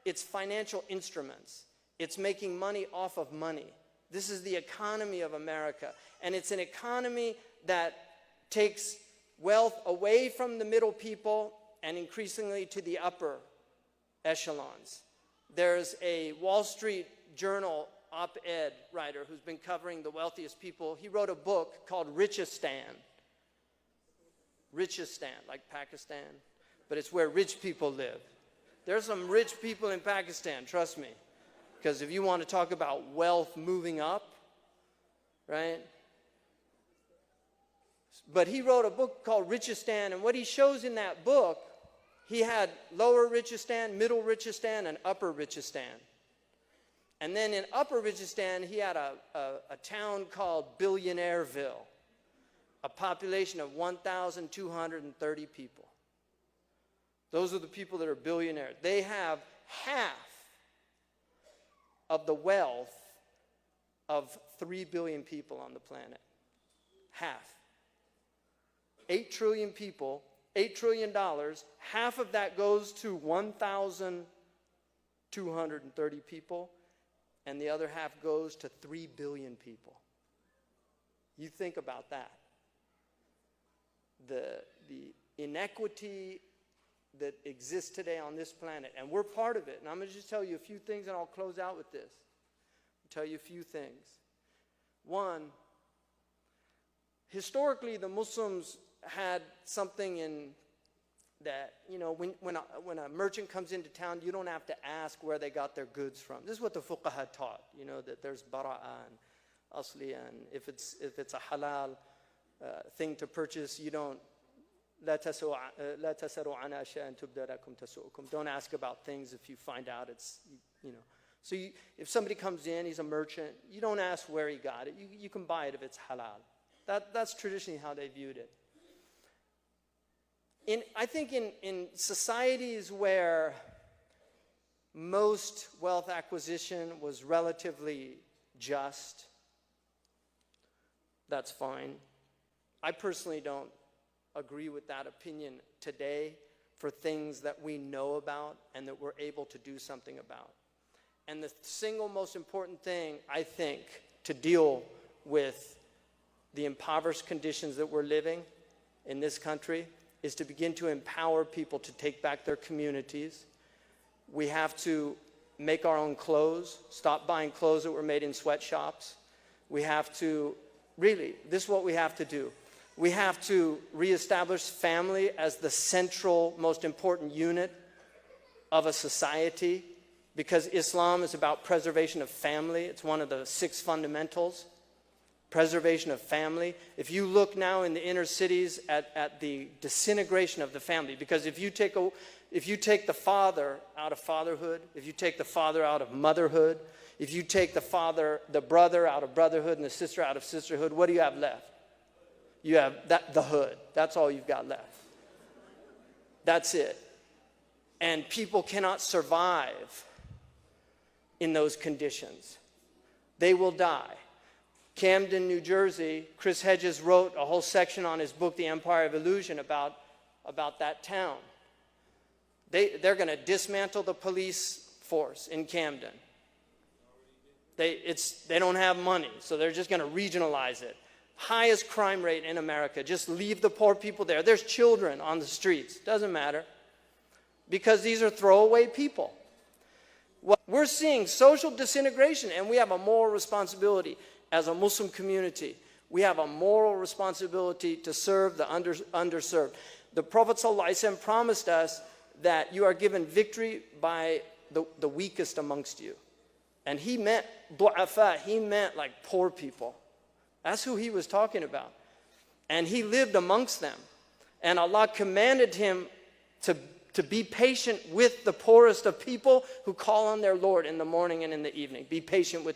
it's financial instruments. It's making money off of money. This is the economy of America. And it's an economy that takes wealth away from the middle people and increasingly to the upper echelons. There's a Wall Street Journal op-ed writer who's been covering the wealthiest people. He wrote a book called Richistan. Richistan, like Pakistan, but it's where rich people live. There's some rich people in Pakistan, trust me. Because if you want to talk about wealth moving up, right? But he wrote a book called Richistan, and what he shows in that book, he had lower Richistan, middle Richistan, and upper Richistan. And then in upper Richistan, he had a town called Billionaireville, a population of 1,230 people. Those are the people that are billionaires. They have half of the wealth of 3 billion people on the planet. Half. 8 trillion people, $8 trillion, half of that goes to 1,230 people, and the other half goes to 3 billion people. You think about that. The inequity that exists today on this planet, and we're part of it. And I'm going to just tell you a few things, and I'll close out with this. I'll tell you a few things. One, historically, the Muslims had something in that, you know, when a merchant comes into town, you don't have to ask where they got their goods from. This is what the fuqaha taught, you know, that there's bara'a and asliya, and if it's a halal thing to purchase, you don't, لا تسألوا عن أشياء تبدى لكم تسؤكم. Don't ask about things if you find out it's, you know. So if somebody comes in, he's a merchant, you don't ask where he got it. You can buy it if it's halal. That's traditionally how they viewed it. I think in societies where most wealth acquisition was relatively just, that's fine. I personally don't agree with that opinion today for things that we know about and that we're able to do something about. And the single most important thing, I think, to deal with the impoverished conditions that we're living in this country is to begin to empower people to take back their communities. We have to make our own clothes, stop buying clothes that were made in sweatshops. We have to, really, this is what we have to do. We have to reestablish family as the central, most important unit of a society, because Islam is about preservation of family. It's one of the 6 fundamentals, preservation of family. If you look now in the inner cities at the disintegration of the family, because if you take the father out of fatherhood, if you take the father out of motherhood, if you take the brother out of brotherhood and the sister out of sisterhood, what do you have left? You have the hood. That's all you've got left. That's it. And people cannot survive in those conditions. They will die. Camden, New Jersey, Chris Hedges wrote a whole section on his book, The Empire of Illusion, about that town. They're going to dismantle the police force in Camden. They don't have money, so they're just going to regionalize it. Highest crime rate in America. Just leave the poor people there. There's children on the streets. Doesn't matter. Because these are throwaway people. Well, we're seeing social disintegration, and we have a moral responsibility as a Muslim community. We have a moral responsibility to serve the underserved. The Prophet ﷺ promised us that you are given victory by the weakest amongst you. And he meant du'afa, he meant like poor people. That's who he was talking about. And he lived amongst them. And Allah commanded him to be patient with the poorest of people who call on their Lord in the morning and in the evening. Be patient with